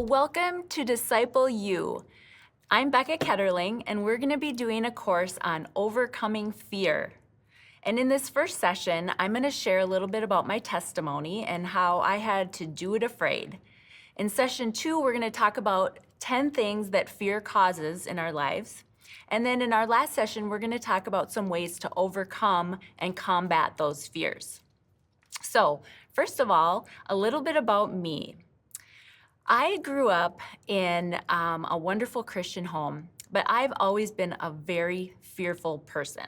welcome to DiscipleU. I'm Becca Ketterling, and we're going to be doing a course on overcoming fear. And in this first session, I'm going to share a little bit about my testimony and how I had to do it afraid. In session 2, we're going to talk about 10 things that fear causes in our lives. And then in our last session, we're going to talk about some ways to overcome and combat those fears. So, first of all, a little bit about me. I grew up in a wonderful Christian home, but I've always been a very fearful person.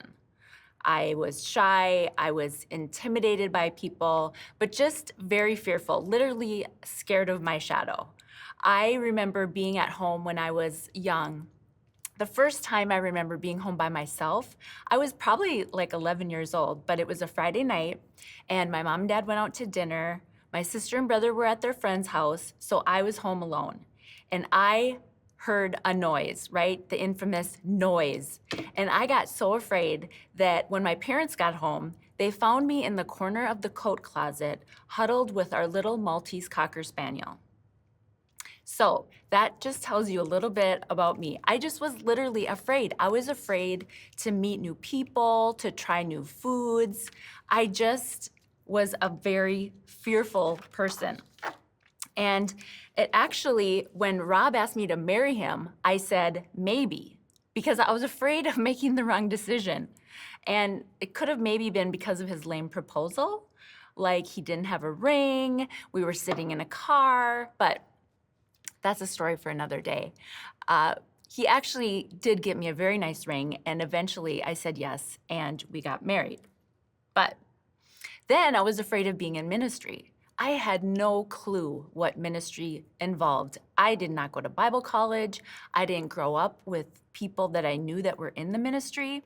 I was shy, I was intimidated by people, but just very fearful, literally scared of my shadow. I remember being at home when I was young. The first time I remember being home by myself, I was probably like 11 years old, but it was a Friday night, and my mom and dad went out to dinner. My sister and brother were at their friend's house, so I was home alone. And I heard a noise, right? The infamous noise. And I got so afraid that when my parents got home, they found me in the corner of the coat closet, huddled with our little Maltese Cocker Spaniel. So that just tells you a little bit about me. I just was literally afraid. I was afraid to meet new people, to try new foods. I just was a very fearful person. And it actually, when Rob asked me to marry him, I said maybe, because I was afraid of making the wrong decision. And it could have maybe been because of his lame proposal, like he didn't have a ring, we were sitting in a car, but that's a story for another day. He actually did get me a very nice ring, and eventually I said yes, and we got married. But then I was afraid of being in ministry. I had no clue what ministry involved. I did not go to Bible college. I didn't grow up with people that I knew that were in the ministry.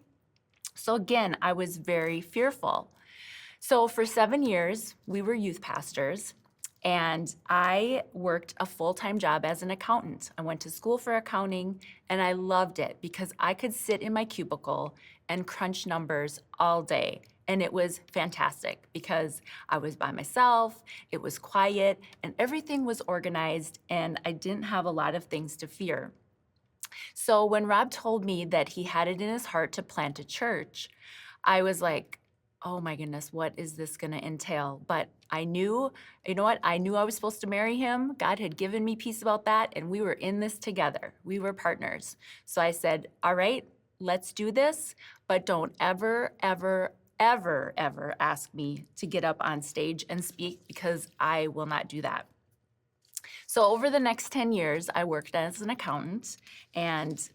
So again, I was very fearful. So for 7 years, we were youth pastors, and I worked a full-time job as an accountant. I went to school for accounting, and I loved it because I could sit in my cubicle and crunch numbers all day. And it was fantastic because I was by myself, it was quiet, and everything was organized, and I didn't have a lot of things to fear. So when Rob told me that he had it in his heart to plant a church, I was like, oh my goodness, what is this gonna entail? But I knew, you know what? I knew I was supposed to marry him. God had given me peace about that, and we were in this together. We were partners. So I said, all right, let's do this, but don't ever ask me to get up on stage and speak, because I will not do that. So over the next 10 years, I worked as an accountant and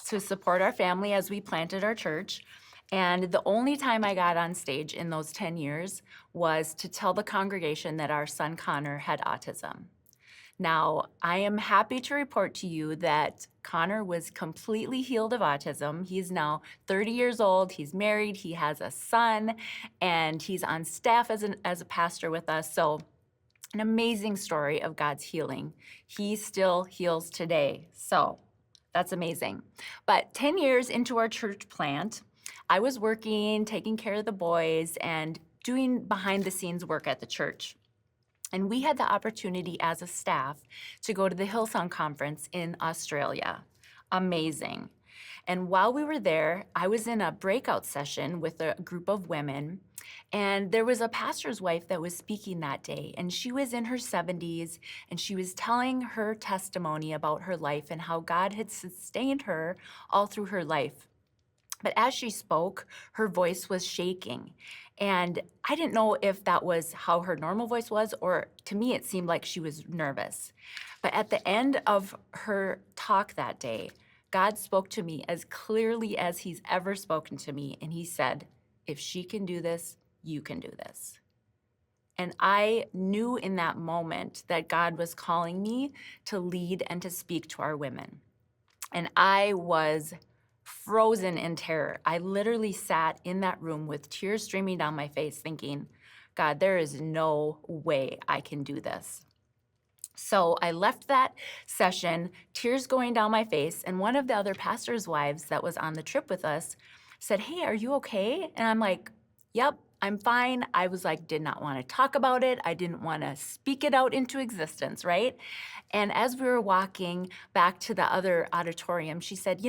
to support our family as we planted our church. And the only time I got on stage in those 10 years was to tell the congregation that our son Connor had autism. Now, I am happy to report to you that Connor was completely healed of autism. He's now 30 years old, he's married, he has a son, and he's on staff as a pastor with us. So an amazing story of God's healing. He still heals today, so that's amazing. But 10 years into our church plant, I was working, taking care of the boys, and doing behind the scenes work at the church. And we had the opportunity as a staff to go to the Hillsong Conference in Australia. Amazing. And while we were there, I was in a breakout session with a group of women, and there was a pastor's wife that was speaking that day, and she was in her 70s, and she was telling her testimony about her life and how God had sustained her all through her life. But as she spoke, her voice was shaking. And I didn't know if that was how her normal voice was, or to me, it seemed like she was nervous. But at the end of her talk that day, God spoke to me as clearly as he's ever spoken to me. And he said, if she can do this, you can do this. And I knew in that moment that God was calling me to lead and to speak to our women. And I was frozen in terror. I literally sat in that room with tears streaming down my face thinking, God, there is no way I can do this. So I left that session, tears going down my face, and one of the other pastor's wives that was on the trip with us said, hey, are you okay? And I'm like, yep, I'm fine. I was like, did not want to talk about it. I didn't want to speak it out into existence, right? And as we were walking back to the other auditorium, she said,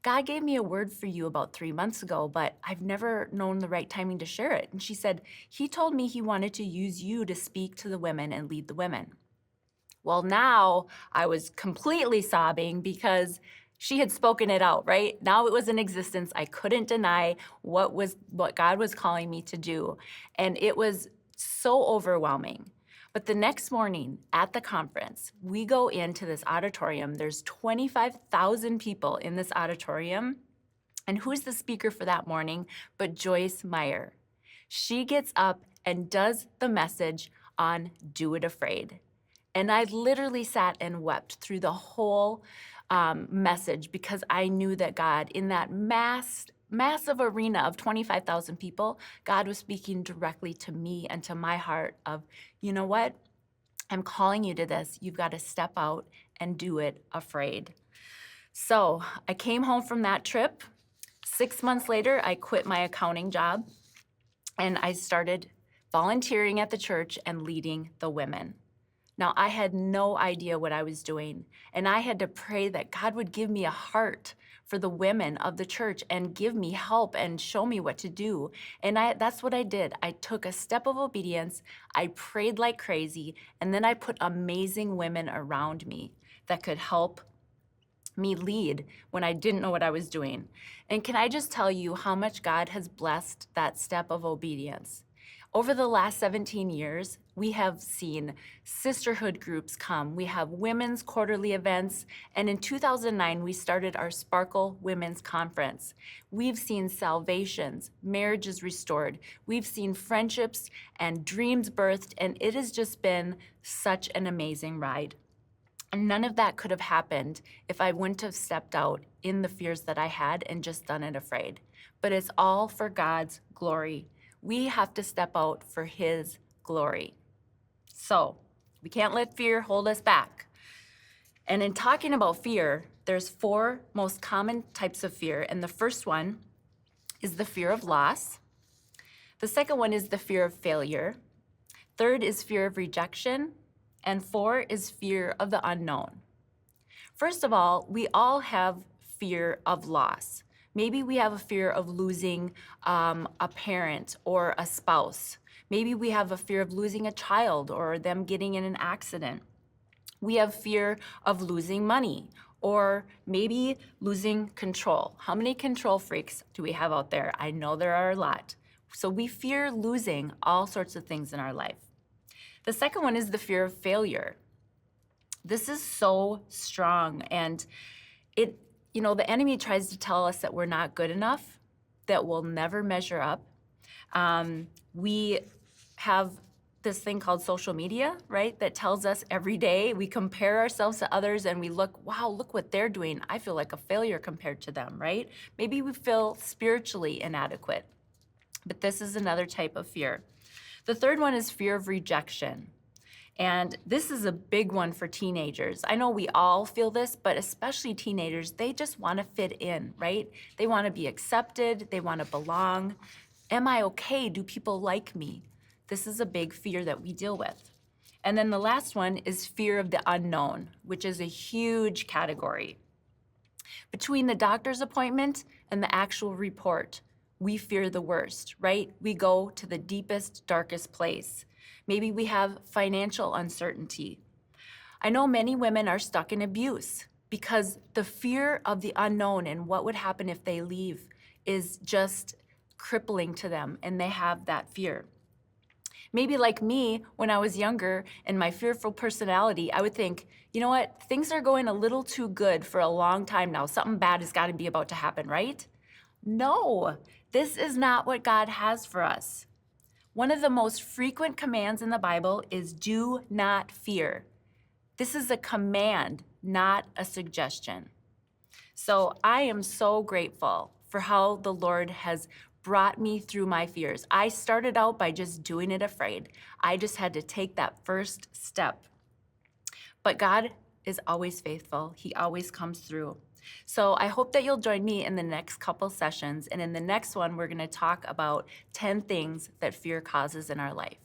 God gave me a word for you about 3 months ago, but I've never known the right timing to share it. And she said, he told me he wanted to use you to speak to the women and lead the women. Well, now I was completely sobbing because she had spoken it out, right? Now it was in existence. I couldn't deny what God was calling me to do. And it was so overwhelming. But the next morning at the conference, we go into this auditorium. There's 25,000 people in this auditorium. And who's the speaker for that morning but Joyce Meyer? She gets up and does the message on Do It Afraid. And I literally sat and wept through the whole message because I knew that God, in that massive arena of 25,000 people, God was speaking directly to me and to my heart of, you know what? I'm calling you to this. You've got to step out and do it afraid. So I came home from that trip. 6 months later, I quit my accounting job and I started volunteering at the church and leading the women. Now, I had no idea what I was doing, and I had to pray that God would give me a heart for the women of the church and give me help and show me what to do. And that's what I did. I took a step of obedience, I prayed like crazy, and then I put amazing women around me that could help me lead when I didn't know what I was doing. And can I just tell you how much God has blessed that step of obedience? Over the last 17 years, we have seen sisterhood groups come. We have women's quarterly events. And in 2009, we started our Sparkle Women's Conference. We've seen salvations, marriages restored. We've seen friendships and dreams birthed. And it has just been such an amazing ride. And none of that could have happened if I wouldn't have stepped out in the fears that I had and just done it afraid. But it's all for God's glory. We have to step out for His glory. So we can't let fear hold us back. And in talking about fear, there's 4 most common types of fear. And the first one is the fear of loss. The second one is the fear of failure. Third is fear of rejection. And 4 is fear of the unknown. First of all, we all have fear of loss. Maybe we have a fear of losing a parent or a spouse. Maybe we have a fear of losing a child or them getting in an accident. We have fear of losing money or maybe losing control. How many control freaks do we have out there? I know there are a lot. So we fear losing all sorts of things in our life. The second one is the fear of failure. This is so strong, and the enemy tries to tell us that we're not good enough, that we'll never measure up. We have this thing called social media, right, that tells us every day we compare ourselves to others and we look what they're doing. I feel like a failure compared to them, right? Maybe we feel spiritually inadequate, but this is another type of fear. The third one is fear of rejection. And this is a big one for teenagers. I know we all feel this, but especially teenagers, they just want to fit in, right? They want to be accepted. They want to belong. Am I okay? Do people like me? This is a big fear that we deal with. And then the last one is fear of the unknown, which is a huge category. Between the doctor's appointment and the actual report, we fear the worst, right? We go to the deepest, darkest place. Maybe we have financial uncertainty. I know many women are stuck in abuse because the fear of the unknown and what would happen if they leave is just crippling to them, and they have that fear. Maybe like me, when I was younger and my fearful personality, I would think, you know what, things are going a little too good for a long time now. Something bad has got to be about to happen, right? No, this is not what God has for us. One of the most frequent commands in the Bible is do not fear. This is a command, not a suggestion. So I am so grateful for how the Lord has brought me through my fears. I started out by just doing it afraid. I just had to take that first step. But God is always faithful. He always comes through. So I hope that you'll join me in the next couple sessions. And in the next one, we're going to talk about 10 things that fear causes in our life.